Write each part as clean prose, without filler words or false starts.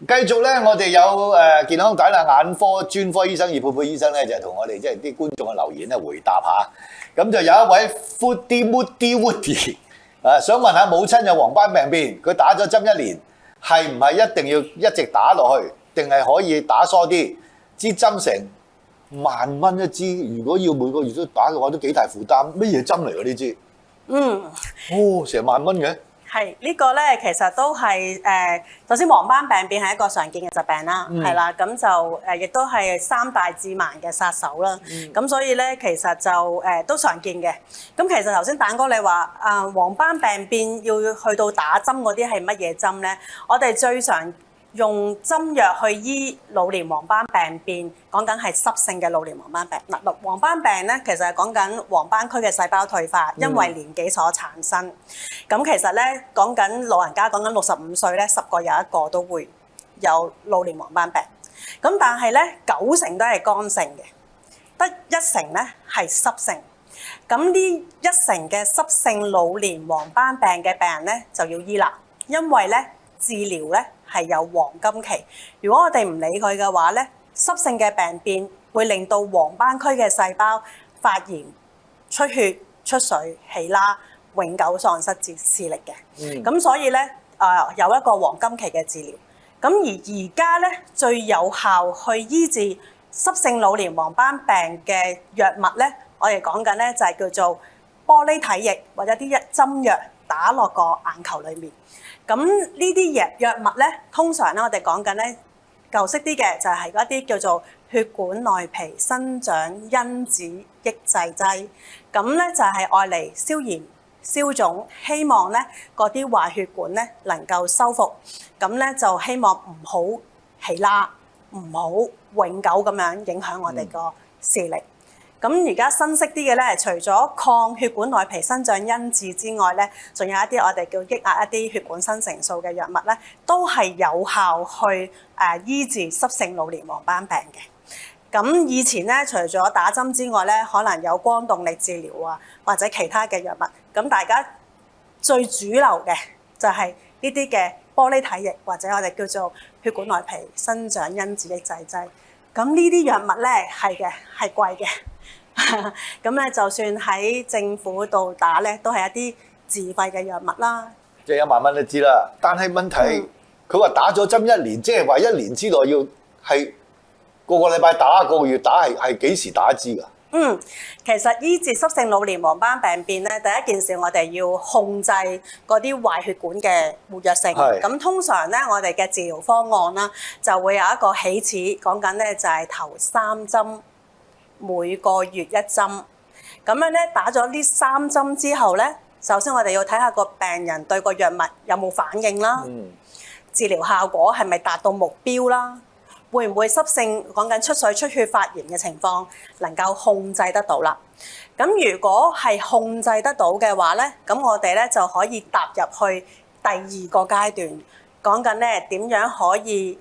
繼續咧，我哋有健康大啦眼科專科醫生葉佩佩醫生咧，就係同我哋即係啲觀眾嘅留言咧回答下。咁就有一位 Foodie Woody 想問下母親有黃斑病變，佢打咗針1年，係唔係一定要一直打落去，定係可以打疏啲？支針成1萬蚊一支，如果要每個月都打嘅話，都幾大負擔。乜嘢針嚟㗎呢支？成1萬蚊嘅。係呢個咧，其實都係首先黃斑病變係一個常見嘅疾病啦，係啦，咁就亦都係3大致盲嘅殺手啦。咁所以咧，其實就都常見嘅。咁其實頭先蛋哥你話黃斑病變要去到打針嗰啲係乜嘢針咧？我哋最常用針藥去醫老年黃斑病變，講緊係濕性嘅老年黃斑病。嗱，黃斑病咧，其實係講緊黃斑區嘅細胞退化，因為年紀所產生。咁其實咧，講緊老人家講緊65歲咧，10個有1個都會有老年黃斑病。咁但係咧，9成都係乾性嘅，得1成咧係濕性。咁呢1成嘅濕性老年黃斑病嘅病人咧就要醫啦，因為咧治療咧係有黃金期。如果我哋唔理佢嘅話咧，濕性嘅病變會令到黃斑區嘅細胞發炎、出血、出水、起啦，永久喪失視力嘅。咁所以咧有一個黃金期嘅治療。咁而家咧最有效去醫治濕性老年黃斑病嘅藥物咧，我哋講緊咧就係叫做玻璃體液或者啲針藥打落個眼球裡面。咁呢啲藥物咧，通常咧我哋講緊咧舊式啲嘅就係嗰啲叫做血管內皮生長因子抑制劑。咁咧就係愛嚟消炎、消腫，希望咧嗰啲壞血管咧能夠修復。咁咧就希望唔好起啦，唔好永久咁樣影響我哋個視力。咁而家新式啲嘅咧，除咗抗血管內皮生長因子之外咧，仲有一啲我哋叫抑壓一啲血管生成素嘅藥物咧，都係有效去醫治濕性老年黃斑病嘅。咁以前咧，除咗打針之外咧，可能有光動力治療啊，或者其他嘅藥物。咁大家最主流嘅就係呢啲嘅玻璃體液或者我哋叫做血管內皮生長因子抑制劑。咁呢啲藥物咧係嘅，係貴嘅。咁咧就算喺政府度打咧，都係一啲自費嘅藥物啦。即係1萬蚊一支啦。但係問題，佢話打咗針1年，即係話1年之內要係個禮拜打，個月打，係幾時打一支㗎？其實醫治濕性老年黃斑病變咧，第一件事我哋要控制嗰啲壞血管嘅活躍性。咁通常咧，我哋嘅治療方案啦，就會有一個起始，講緊咧就係頭3針。每個月1針，咁樣咧打咗呢3針之後咧，首先我哋要睇下個病人對個藥物有冇反應啦，治療效果係咪達到目標啦，會唔會濕性講緊出水出血發炎嘅情況能夠控制得到啦。咁如果係控制得到嘅話咧，咁我哋咧就可以踏入去第2個階段，講緊咧點樣可以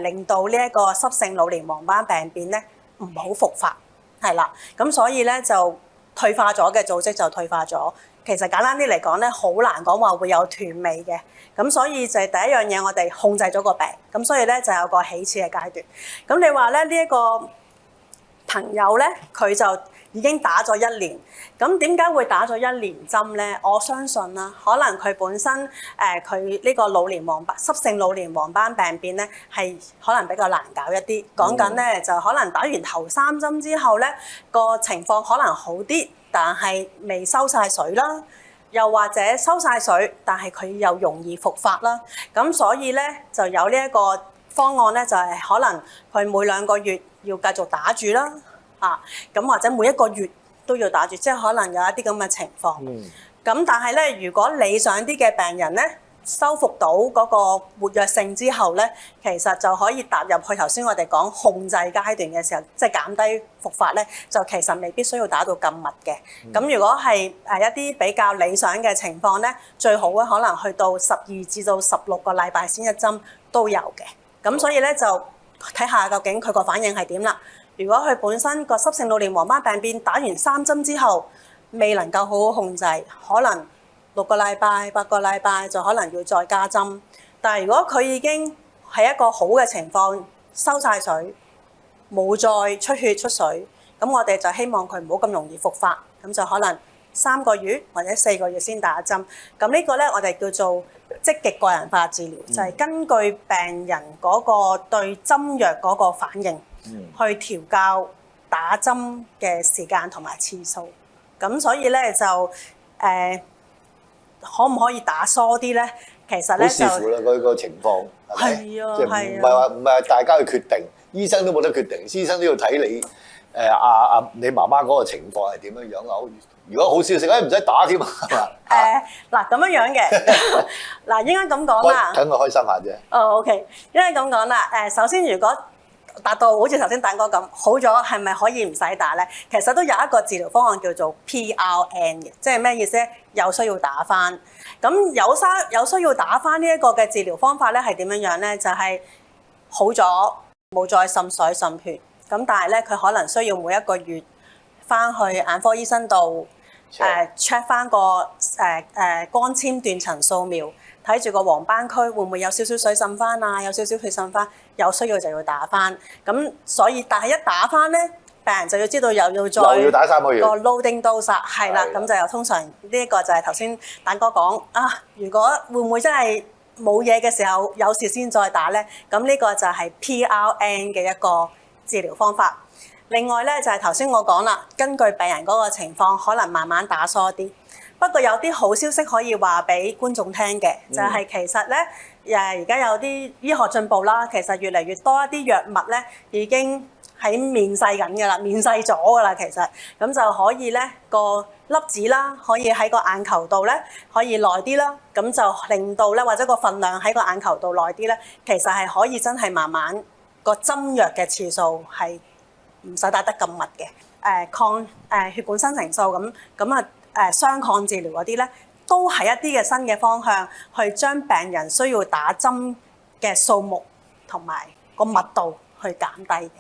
令到呢一個濕性老年黃斑病變咧唔好復發。係啦，咁所以咧就退化咗嘅組織就退化咗。其實簡單啲嚟講咧，好難講話會有斷尾嘅。咁所以就係第一樣嘢，我哋控制咗個病。咁所以咧就有個起始嘅階段。咁你話咧呢一個朋友咧，佢就已經打咗1年。咁點解會打咗1年針咧？我相信啦，可能佢本身佢呢個濕性老年黃斑病變咧，係可能比較難搞一啲。講緊咧就可能打完頭3針之後咧，個情況可能好啲，但係未收晒水啦。又或者收晒水，但係佢又容易復發啦。咁所以咧就有呢一個方案咧，就係可能佢每2個月要繼續打住啦。咁或者每1個月都要打住，即係可能有一啲咁嘅情況。咁但係咧，如果理想啲嘅病人咧，修復到嗰個活躍性之後咧，其實就可以踏入去頭先我哋講控制階段嘅時候，即係減低復發咧，就其實未必需要打到咁密嘅。咁如果係一啲比較理想嘅情況咧，最好咧可能去到12至到16個禮拜先1針都有嘅。咁所以咧就睇下究竟佢個反應係點啦。如果佢本身個濕性老年黃斑病變打完3針之後未能夠好好控制，可能6個禮拜、8個禮拜就可能要再加針。但係如果佢已經係一個好嘅情況，收晒水，冇再出血出水，咁我哋就希望佢唔好咁容易復發，咁就可能3個月或者4個月先打針。咁呢個咧我哋叫做積極個人化治療，就係根據病人嗰個對針藥嗰個反應，去調校打針嘅時間同埋次數。咁所以咧就可唔可以打疏啲咧？其實咧就好視乎啦，佢個情況係咪？係啊，即係唔係大家去決定，醫生都冇得決定，醫生都要睇你你媽媽嗰個情況係點樣樣啊？如果好消息唔使打添啊，係嘛？嗱咁樣嘅，嗱應該咁講啦。等佢開心下啫。OK，應該咁講啦。首先如果達到好似頭先蛋哥咁好咗，係咪可以唔使打咧？其實都有一個治療方案叫做 PRN 嘅，即係咩意思咧？有需要打返。咁有需要打返呢一個嘅治療方法咧，係點樣樣咧？就係好咗，冇再滲水滲血。咁但係咧，佢可能需要每1個月返去眼科醫生度check 返個光纖斷層掃描。睇住個黃斑區會唔會有少少水滲翻啊？有少少血滲翻，有需要就要打翻。咁所以，但係一打翻咧，病人就要知道又要打3個月個 loading dose 係啦。咁就又通常呢一個就係頭先蛋哥講啊。如果會唔會真係冇嘢嘅時候有事先再打咧？咁呢個就係 PRN 嘅一個治療方法。另外咧就係頭先我講啦，根據病人嗰個情況，可能慢慢打疏啲。不過有啲好消息可以話俾觀眾聽嘅，就係其實咧而家有啲醫學進步啦，其實越嚟越多一啲藥物咧已經喺面世緊㗎啦，面世咗㗎啦，其實咁就可以咧個粒子啦，可以喺個眼球度咧可以耐啲啦，咁就令到咧或者個份量喺個眼球度耐啲咧，其實係可以真係慢慢個針藥嘅次數係唔使打得咁密嘅。抗血管生成素咁啊雙抗治療嗰啲咧，都係一啲嘅新嘅方向，去將病人需要打針嘅數目同埋個密度去減低嘅。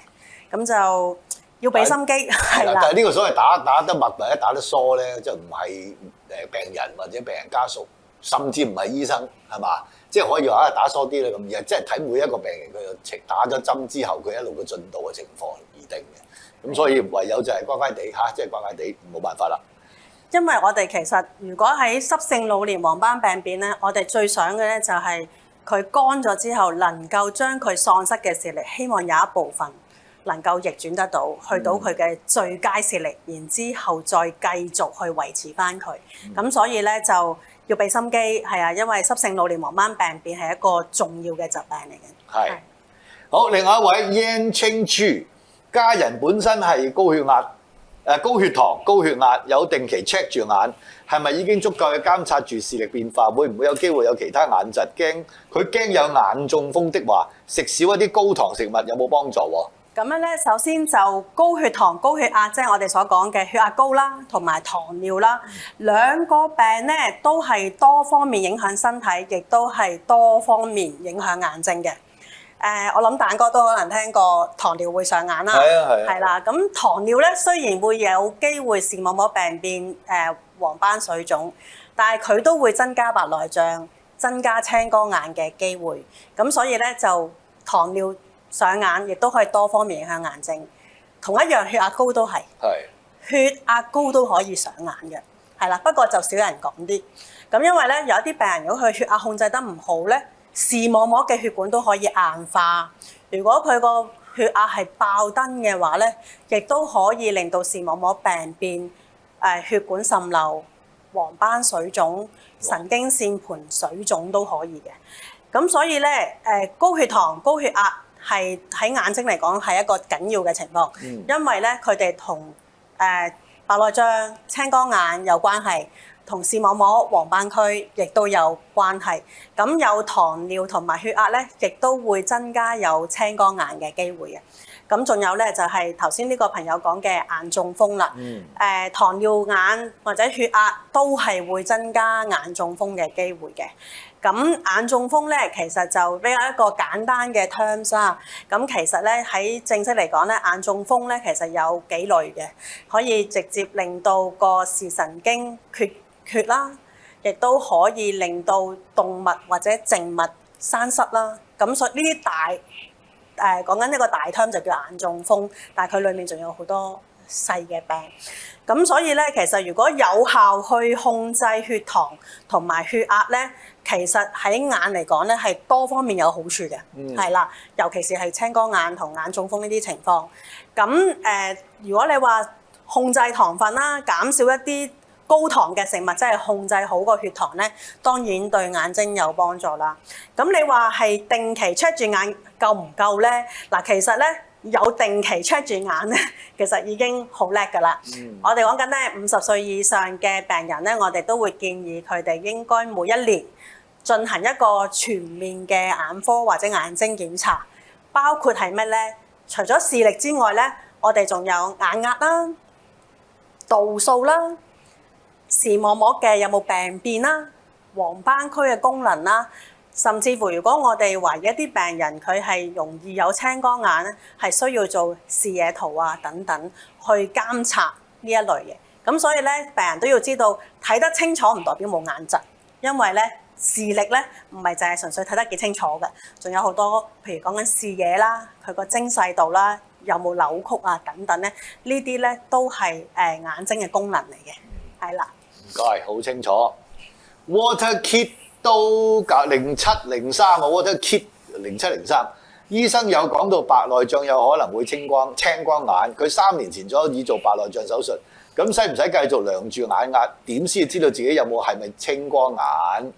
咁就要俾心機係啦。但係呢個所謂打得密或者打得疏咧，就唔係病人或者病人家屬，甚至唔係醫生係嘛？即係可以話打疏啲啦咁，而係即係睇每一個病人佢打咗針之後佢一路嘅進度嘅情況而定嘅。咁所以唯有就係乖乖地即係乖乖地冇辦法啦。因為我哋其實如果喺濕性老年黃斑病變咧，我哋最想嘅咧就係佢乾咗之後，能夠將佢喪失嘅視力，希望有一部分能夠逆轉得到，去到佢嘅最佳視力，然之後再繼續去維持翻佢。咁所以咧就要俾心機，係啊，因為濕性老年黃斑病變係一個重要嘅疾病嚟嘅。係。好，另外一位 Yan Ching Chu， 家人本身係高血壓、高血糖、高血壓，有定期 check 住眼，係咪已經足夠去監察住視力變化？會唔會有機會有其他眼疾？佢驚有眼中風的話，食少一啲高糖食物有冇幫助喎？咁樣咧，首先就高血糖、高血壓，即係我哋所講嘅血壓高啦，同埋糖尿啦，兩個病咧都係多方面影響身體，亦都係多方面影響眼睛嘅。我諗蛋哥都可能聽過糖尿會上眼啦，係啦。咁糖尿咧雖然會有機會視網膜病變、黃斑水腫，但係佢都會增加白內障、增加青光眼嘅機會。咁所以咧就糖尿上眼亦都可以多方面影響眼睛。同一樣血壓高都係，血壓高都可以上眼嘅，係啦。不過就少人講啲。咁因為咧有一啲病人如果佢血壓控制得唔好咧，視網膜嘅血管都可以硬化。如果佢個血壓係爆燈嘅話咧，亦都可以令到視網膜病變、血管滲漏、黃斑水腫、神經線盤水腫都可以嘅。咁所以咧，高血糖、高血壓係喺眼睛嚟講係一個緊要嘅情況，因為咧佢哋同白內障、青光眼有關係。同視網膜黃斑區亦都有關係，咁有糖尿同埋血壓咧，亦都會增加有青光眼嘅機會嘅。咁仲有咧就係頭先呢個朋友講嘅眼中風啦。糖尿眼或者血壓都係會增加眼中風嘅機會嘅。咁眼中風咧其實就比較一個簡單嘅 terms 啦。咁其實咧喺正式嚟講咧，眼中風咧其實有幾類嘅，可以直接令到個視神經缺啦，亦都可以令到動脈或者靜脈栓塞啦。咁所以呢啲大講緊呢個大 term 就叫眼中風，但係佢裡面仲有好多細嘅病。咁所以咧，其實如果有效去控制血糖同埋血壓咧，其實喺眼嚟講咧係多方面有好處嘅，係啦，尤其是係青光眼同眼中風呢啲情況。咁如果你話控制糖分啦，減少一啲高糖嘅食物，即係控制好個血糖咧，當然對眼睛有幫助啦。咁你話係定期 check 住眼夠唔夠咧？嗱，其實咧有定期 check 住眼咧，其實已經好叻㗎啦。我哋講緊咧50歲以上嘅病人咧，我哋都會建議佢哋應該每一年進行一個全面嘅眼科或者眼睛檢查，包括係咩咧？除咗視力之外咧，我哋仲有眼壓啦、度數啦、視網膜嘅有冇病變啦、黃斑區嘅功能啦，甚至乎如果我哋懷疑一啲病人佢係容易有青光眼咧，係需要做視野圖啊等等去監察呢一類嘅。咁所以咧，病人都要知道睇得清楚唔代表冇眼疾，因為咧視力咧唔係淨係純粹睇得幾清楚嘅，仲有好多譬如講緊視野啦、佢個精細度啦、有冇扭曲啊等等咧，呢啲咧都係眼睛嘅功能嚟嘅，係啦。唔該，好清楚。Water Kit 都0703啊 ，Water Kit 0703，醫生有講到白內障有可能會青光眼，佢3年前咗已做白內障手術，咁使唔使繼續量住眼壓？點先知道自己有冇係咪青光眼？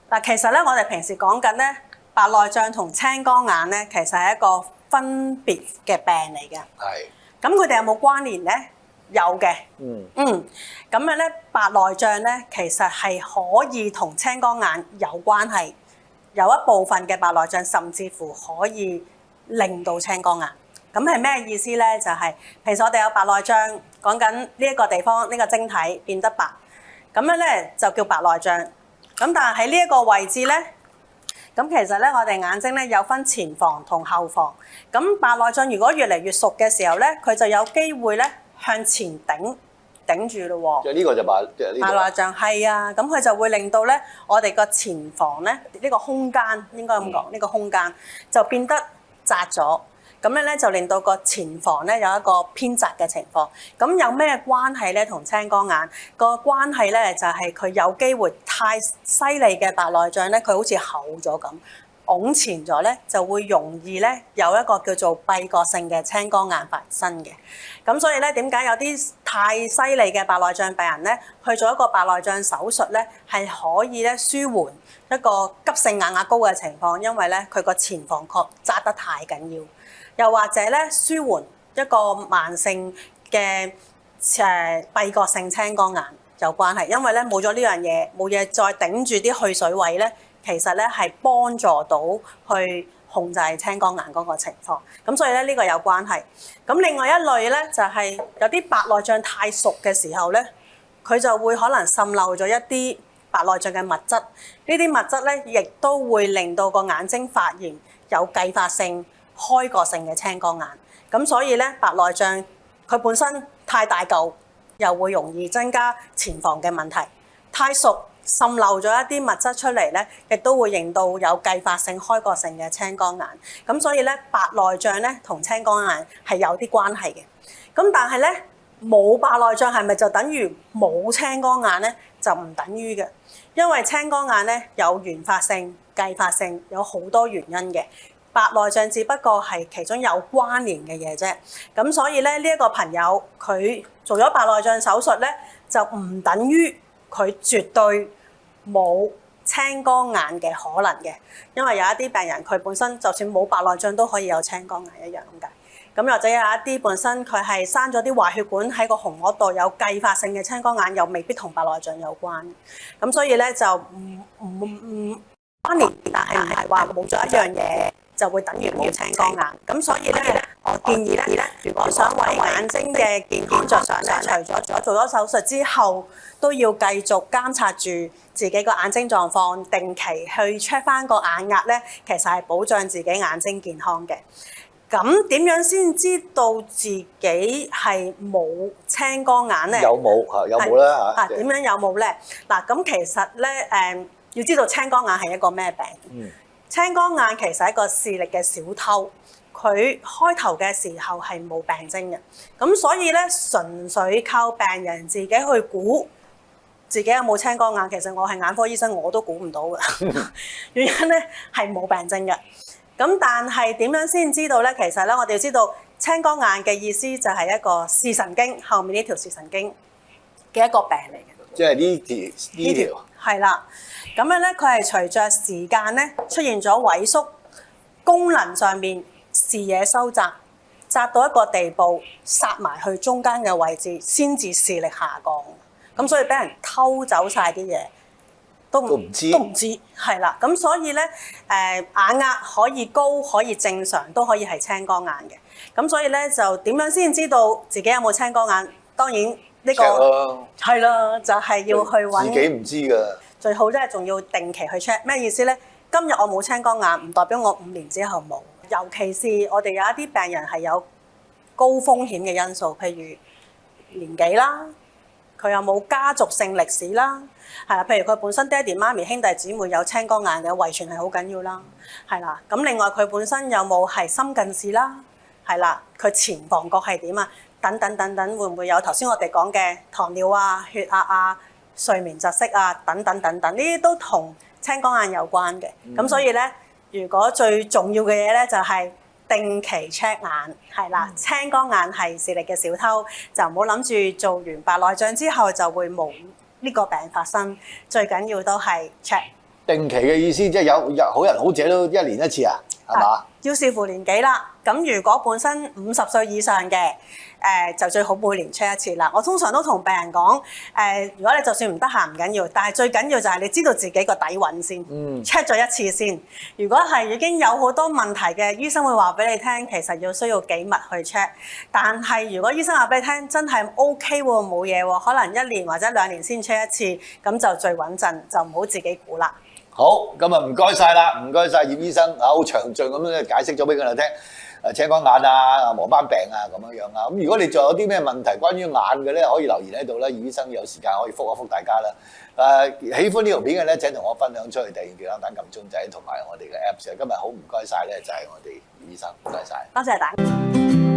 嗱，其實咧，我哋平時講緊咧，白內障同青光眼咧，其實係一個分別嘅病嚟嘅。係。咁佢哋有冇關聯咧？有嘅。咁樣咧，白內障咧，其實係可以同青光眼有關係，有一部分嘅白內障甚至乎可以令到青光眼。咁係咩意思咧？就係平時我哋有白內障，講緊呢一個地方呢個晶體變得白，咁樣咧就叫白內障。咁但係喺呢一個位置咧，咁其實咧我哋眼睛咧有分前房同後房。咁白內障如果越嚟越熟嘅時候咧，佢就有機會咧向前頂住咯喎。就呢個就白內障係啊，咁佢就會令到咧我哋個前房咧呢個空間應該咁講，呢個空間就變得窄咗。咁樣咧就令到個前房咧有一個偏窄嘅情況。咁有咩關係咧？同青光眼個關係咧就係佢有機會太犀利嘅白內障咧，佢好似厚咗咁，拱前咗咧就會容易咧有一個叫做閉角性嘅青光眼發生嘅。咁所以咧點解有啲太犀利嘅白內障病人咧去做一個白內障手術咧，係可以咧舒緩一個急性眼壓高嘅情況，因為咧佢個前房確窄得太緊要。又或者咧，舒緩一個慢性嘅閉角性青光眼有關係，因為咧冇咗呢樣嘢，冇嘢再頂住啲去水位咧，其實咧係幫助到去控制青光眼嗰個情況。咁所以咧呢個有關係。咁另外一類咧就係有啲白內障太熟嘅時候咧，佢就會可能滲漏咗一啲白內障嘅物質。呢啲物質咧亦都會令到個眼睛發炎，有繼發性開角性嘅青光眼。咁所以咧白內障佢本身太大嚿，又會容易增加前房嘅問題。太熟滲漏咗一啲物質出嚟咧，亦都會令到有繼發性開角性嘅青光眼。咁所以咧白內障咧同青光眼係有啲關係嘅。咁但係咧冇白內障係咪就等於冇青光眼咧？就唔等於嘅，因為青光眼咧有原發性、繼發性，有好多原因嘅。白內障只不過係其中有關聯嘅嘢啫，咁所以咧呢一個朋友佢做咗白內障手術咧，就唔等於佢絕對冇青光眼嘅可能嘅，因為有一啲病人佢本身就算冇白內障都可以有青光眼一樣咁解。咁或者有一啲本身佢係生咗啲壞血管喺個虹膜度，有繼發性嘅青光眼，又未必同白內障有關。咁所以咧就唔關聯，但係唔係話冇咗一樣嘢就會等於冇青光眼。咁所以咧，我建議咧，如果想為眼睛嘅健康着想咧，除咗做咗手術之後，都要繼續監察住自己個眼睛狀況，定期去 check 翻個眼壓咧，其實係保障自己眼睛健康嘅。咁點樣先知道自己係冇青光眼咧？有冇啦嚇？點樣有冇咧？嗱，咁其實咧要知道青光眼係一個咩病？青光眼其實係一個視力嘅小偷，佢開頭嘅時候係冇病徵嘅，咁所以咧純粹靠病人自己去估自己有冇青光眼，其實我係眼科醫生我都估唔到嘅，原因咧係冇病徵嘅。咁但係點樣先知道咧？其實咧我哋要知道青光眼嘅意思就係一個視神經後面呢條視神經嘅一個病嚟嘅。即係呢條係啦，咁樣咧佢係隨着時間咧出現咗萎縮，功能上面視野收窄，窄到一個地步，殺埋去中間嘅位置，先至視力下降。咁所以俾人偷走晒啲嘢，都唔知，係啦。咁所以咧眼壓可以高，可以正常，都可以係青光眼嘅。咁所以咧就點樣先知道自己有冇青光眼？當然呢個係啦，就係要去揾自己唔知㗎。最好咧，仲要定期去 check。咩意思咧？今日我冇青光眼，唔代表我5年之後冇。尤其是我哋有一啲病人係有高風險嘅因素，譬如年紀啦，佢有冇家族性歷史啦，係啦，譬如佢本身爹哋媽咪兄弟姊妹有青光眼嘅遺傳係好緊要啦，係啦。咁另外佢本身有冇係深近視啦，係啦，佢前房角係點啊？等等等等，會唔會有頭先我哋講嘅糖尿啊、血壓啊、睡眠窒息啊等等等等，呢啲都同青光眼有關嘅。咁所以咧，如果最重要嘅嘢咧，就係定期 check 眼，係啦。青光眼係視力嘅小偷，就唔好諗住做完白內障之後就會冇呢個病發生。最緊要都係 check。定期嘅意思即係有好人好者都1年1次啊，係嘛？要視乎年紀啦。咁如果本身50歲以上嘅，就最好每年 check 一次啦。我通常都同病人講，如果你就算唔得閒唔緊要，但係最緊要就係你知道自己個底蘊先，check 咗一次先。如果係已經有好多問題嘅，醫生會話俾你聽，其實需要幾密去 check。但係如果醫生話俾你聽，真係 OK 喎，冇嘢喎，可能1年或者2年先 check 一次，咁就最穩陣，就唔好自己估啦。好，咁啊唔該晒啦，唔該晒葉醫生，好詳盡咁樣解釋咗俾我哋聽，青光眼啊、黃斑病啊咁樣啊。咁如果你仲有啲咩問題關於眼嘅咧，可以留言喺度啦，葉醫生有時間可以覆一覆大家啦。喜歡呢條片嘅咧，請同我分享出去，訂閱、撳鐘仔同埋我哋嘅 Apps。今日好唔該晒咧，就係我哋葉醫生，唔該晒。多謝大家。